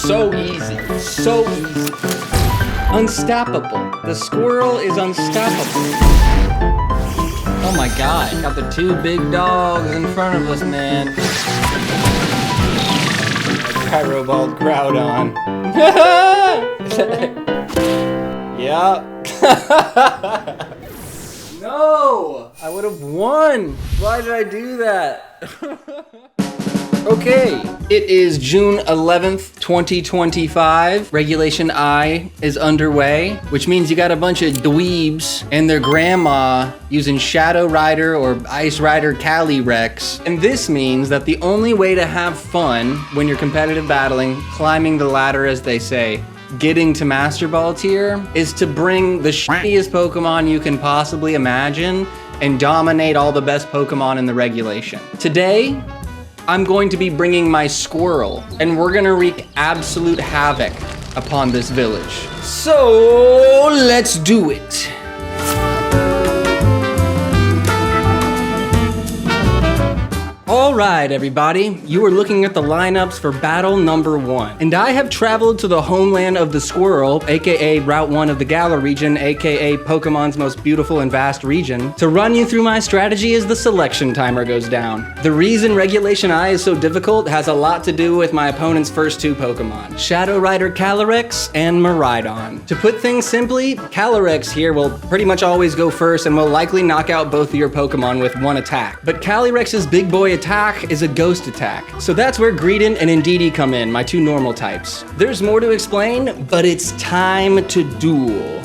So easy. So easy. Unstoppable. The squirrel is unstoppable. Oh my god, got the two big dogs in front of us, man. Gyroballed Groudon. Yup. No! I would have won! Why did I do that? Okay, it is June 11th, 2025. Regulation I is underway, which means you got a bunch of dweebs and their grandma using Shadow Rider or Ice Rider Calyrex. And this means that the only way to have fun when you're competitive battling, climbing the ladder as they say, getting to Master Ball tier, is to bring the shittiest Pokemon you can possibly imagine and dominate all the best Pokemon in the regulation. Today, I'm going to be bringing my Squirrel, and we're gonna wreak absolute havoc upon this village. So, let's do it. Alright everybody, you are looking at the lineups for battle number 1. And I have traveled to the homeland of the Squirrel, aka Route 1 of the Galar region, aka Pokemon's most beautiful and vast region, to run you through my strategy as the selection timer goes down. The reason Regulation I is so difficult has a lot to do with my opponent's first two Pokemon, Shadow Rider Calyrex and Miraidon. To put things simply, Calyrex here will pretty much always go first and will likely knock out both of your Pokemon with one attack. But Calyrex's big boy attack is a ghost attack. So that's where Greedent and Indeedee come in, my two normal types. There's more to explain, but it's time to duel.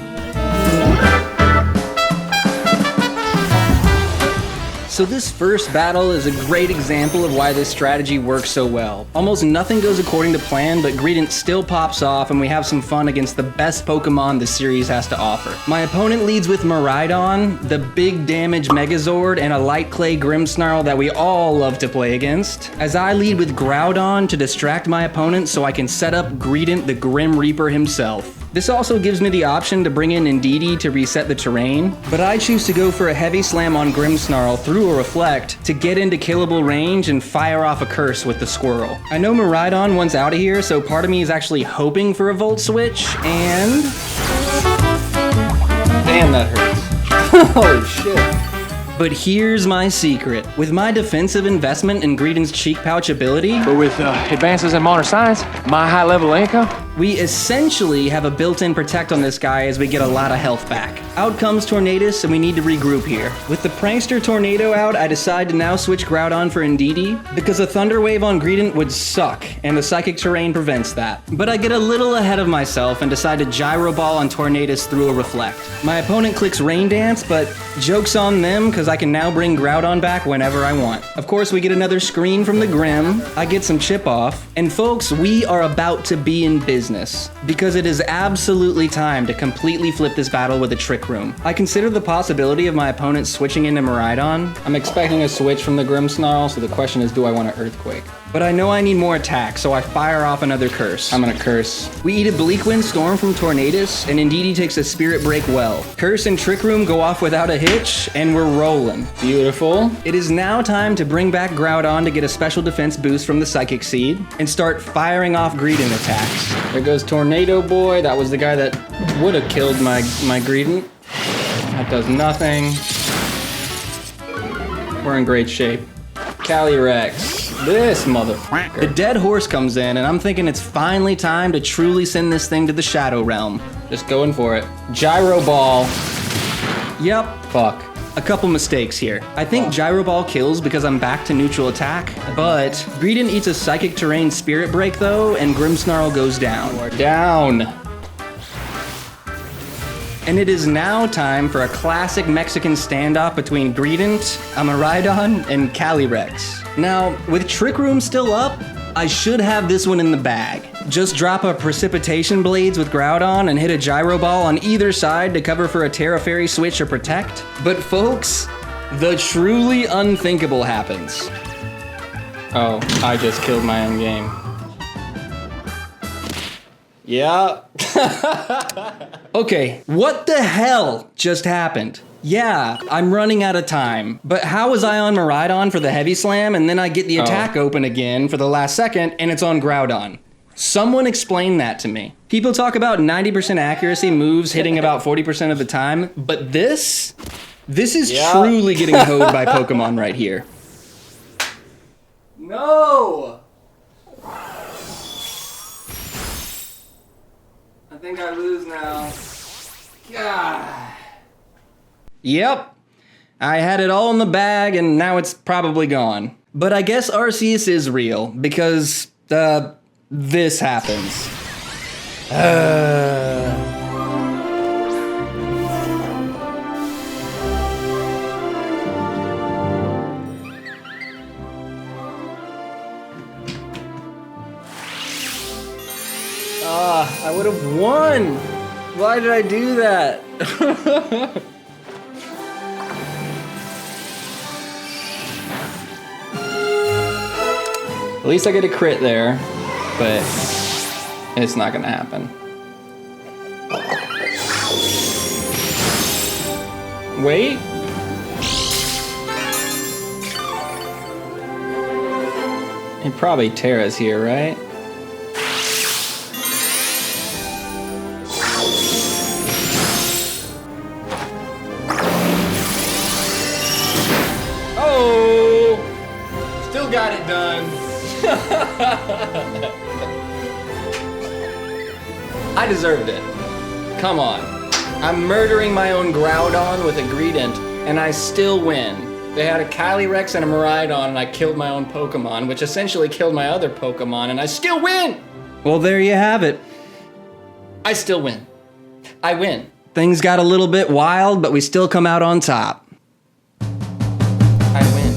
So this first battle is a great example of why this strategy works so well. Almost nothing goes according to plan, but Greedent still pops off and we have some fun against the best Pokemon the series has to offer. My opponent leads with Miraidon, the big damage Megazord, and a light clay Grimmsnarl that we all love to play against, as I lead with Groudon to distract my opponent so I can set up Greedent the Grim Reaper himself. This also gives me the option to bring in Indeedee to reset the terrain, but I choose to go for a heavy slam on Grimmsnarl through a Reflect to get into killable range and fire off a curse with the Squirrel. I know Miraidon wants out of here, so part of me is actually hoping for a Volt Switch, and... Damn, that hurts. Holy shit. But here's my secret. With my defensive investment in Greedent's Cheek Pouch ability, but with advances in modern science, my high level income, we essentially have a built-in protect on this guy as we get a lot of health back. Out comes Tornadus, and we need to regroup here. With the Prankster Tornado out, I decide to now switch Groudon for Indeedee, because a Thunder Wave on Greedent would suck, and the Psychic Terrain prevents that. But I get a little ahead of myself and decide to Gyro Ball on Tornadus through a Reflect. My opponent clicks Rain Dance, but joke's on them, because I can now bring Groudon back whenever I want. Of course, we get another screen from the Grim, I get some chip off, and folks, we are about to be in business, because it is absolutely time to completely flip this battle with a Trick Room. I consider the possibility of my opponent switching into Miraidon. I'm expecting a switch from the Grimmsnarl, so the question is, do I want to Earthquake? But I know I need more attack, so I fire off another curse. I'm gonna curse. We eat a Bleak Wind Storm from Tornadus, and Indeedee takes a Spirit Break well. Curse and Trick Room go off without a hitch, and we're rolling. Beautiful. It is now time to bring back Groudon to get a special defense boost from the Psychic Seed, and start firing off Greedent attacks. There goes Tornado Boy. That was the guy that would have killed my Greedent. That does nothing. We're in great shape. Calyrex. This motherfucker. The dead horse comes in, and I'm thinking it's finally time to truly send this thing to the Shadow Realm. Just going for it. Gyro Ball. Yep. Fuck. A couple mistakes here. I think Gyro Ball kills because I'm back to neutral attack, but Greedent eats a Psychic Terrain Spirit Break though, and Grimmsnarl goes down. We're down. And it is now time for a classic Mexican standoff between Greedent, Miraidon, and Calyrex. Now, with Trick Room still up, I should have this one in the bag. Just drop a Precipitation Blades with Groudon and hit a Gyro Ball on either side to cover for a Terra Fairy switch or protect. But folks, the truly unthinkable happens. Oh, I just killed my own game. Yeah. Okay, what the hell just happened? Yeah, I'm running out of time. But how was I on Miraidon for the Heavy Slam and then I get the attack open again for the last second and it's on Groudon? Someone explain that to me. People talk about 90% accuracy moves hitting about 40% of the time, but this is truly getting hoed by Pokemon right here. No! I think I lose now. God. Yep. I had it all in the bag and now it's probably gone. But I guess Arceus is real because, this happens. I would have won. Why did I do that? At least I get a crit there, but it's not gonna happen. Wait. And probably Terra's here, right? Oh! Still got it done. I deserved it. Come on. I'm murdering my own Groudon with a Greedent, and I still win. They had a Calyrex and a Miraidon, and I killed my own Pokemon, which essentially killed my other Pokemon, and I still win! Well, there you have it. I still win. I win. Things got a little bit wild, but we still come out on top. I win.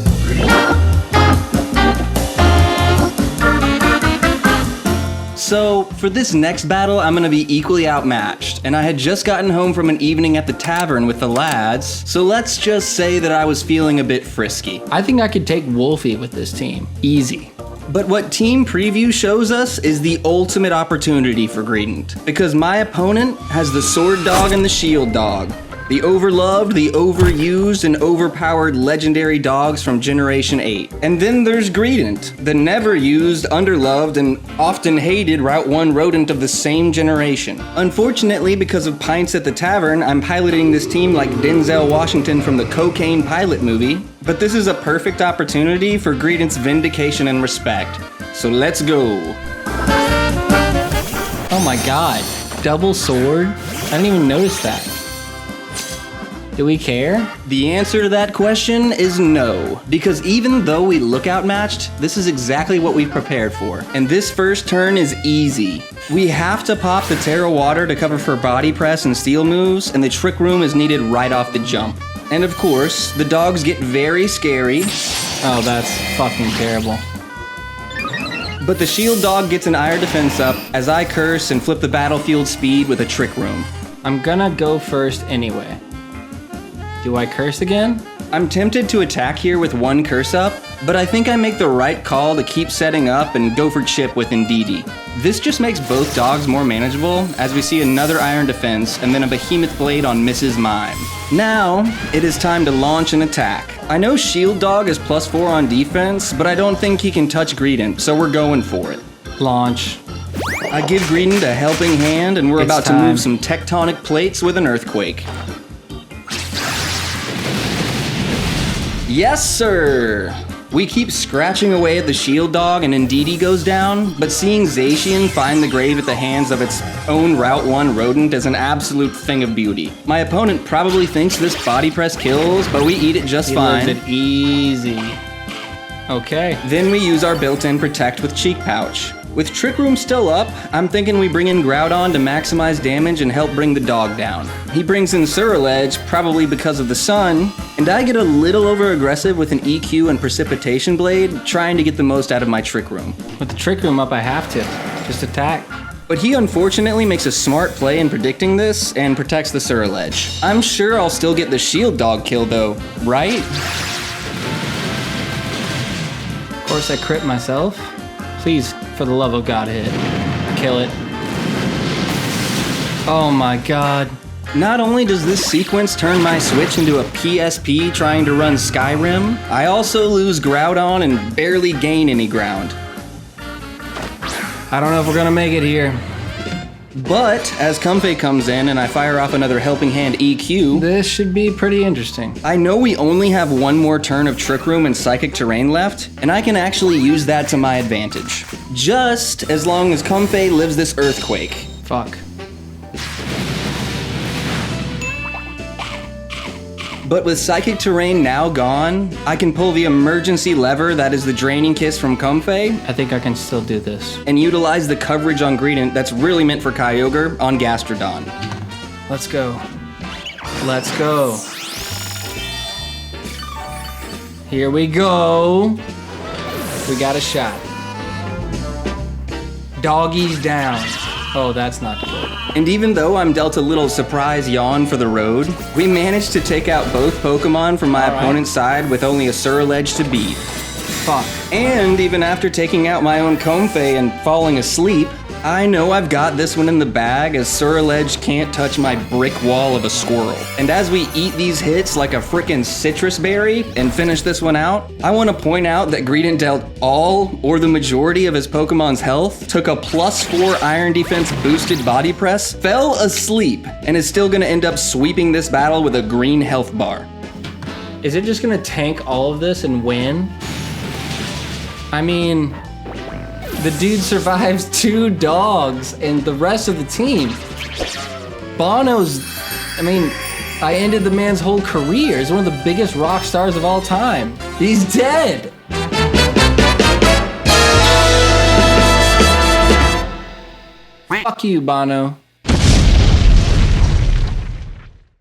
So, for this next battle, I'm gonna be equally outmatched, and I had just gotten home from an evening at the tavern with the lads, so let's just say that I was feeling a bit frisky. I think I could take Wolfie with this team. Easy. But what Team Preview shows us is the ultimate opportunity for Greedent, because my opponent has the Sword Dog and the Shield Dog. The overloved, the overused, and overpowered legendary dogs from Generation 8. And then there's Greedent, the never used, underloved, and often hated Route 1 rodent of the same generation. Unfortunately, because of pints at the tavern, I'm piloting this team like Denzel Washington from the Cocaine Pilot movie. But this is a perfect opportunity for Greedent's vindication and respect. So let's go. Oh my god, double sword? I didn't even notice that. Do we care? The answer to that question is no, because even though we look outmatched, this is exactly what we've prepared for. And this first turn is easy. We have to pop the Terra Water to cover for body press and steel moves, and the Trick Room is needed right off the jump. And of course, the dogs get very scary. Oh, that's fucking terrible. But the Shield Dog gets an Ire Defense up as I curse and flip the battlefield speed with a Trick Room. I'm gonna go first anyway. Do I curse again? I'm tempted to attack here with one curse up, but I think I make the right call to keep setting up and go for chip with Indeedee. This just makes both dogs more manageable, as we see another Iron Defense and then a Behemoth Blade on Mrs. Mime. Now, it is time to launch an attack. I know Shield Dog is +4 on defense, but I don't think he can touch Greedent, so we're going for it. Launch. I give Greedent a helping hand, and we're about to move some tectonic plates with an Earthquake. Yes, sir! We keep scratching away at the Shield Dog and Indeedee goes down, but seeing Zacian find the grave at the hands of its own Route 1 rodent is an absolute thing of beauty. My opponent probably thinks this body press kills, but we eat it just fine. He loves it easy. Okay. Then we use our built-in Protect with Cheek Pouch. With Trick Room still up, I'm thinking we bring in Groudon to maximize damage and help bring the dog down. He brings in Surledge, probably because of the sun, and I get a little over-aggressive with an EQ and Precipitation Blade, trying to get the most out of my Trick Room. With the Trick Room up, I have to. Just attack. But he unfortunately makes a smart play in predicting this and protects the Surledge. I'm sure I'll still get the Shield Dog kill though, right? Of course I crit myself. Please, for the love of God, hit. Kill it. Oh my god. Not only does this sequence turn my Switch into a PSP trying to run Skyrim, I also lose Groudon and barely gain any ground. I don't know if we're gonna make it here. But as Comfey comes in and I fire off another Helping Hand EQ, this should be pretty interesting. I know we only have one more turn of Trick Room and Psychic Terrain left, and I can actually use that to my advantage. Just as long as Comfey lives this Earthquake. Fuck. But with Psychic Terrain now gone, I can pull the emergency lever that is the Draining Kiss from Comfey. I think I can still do this. And utilize the coverage on Greedent that's really meant for Kyogre on Gastrodon. Let's go. Let's go. Here we go. We got a shot. Doggies down. Oh, that's not good. And even though I'm dealt a little surprise yawn for the road, we managed to take out both Pokemon from my opponent's side with only a Surledge to beat. Fuck. And even after taking out my own Comfey and falling asleep, I know I've got this one in the bag as Surledge can't touch my brick wall of a Squirrel. And as we eat these hits like a frickin' citrus berry and finish this one out, I want to point out that Greedent dealt all or the majority of his Pokemon's health, took a +4 Iron Defense boosted body press, fell asleep, and is still gonna end up sweeping this battle with a green health bar. Is it just gonna tank all of this and win? I mean, the dude survives 2 dogs and the rest of the team. Bono's, I ended the man's whole career. He's one of the biggest rock stars of all time. He's dead. Fuck you, Bono.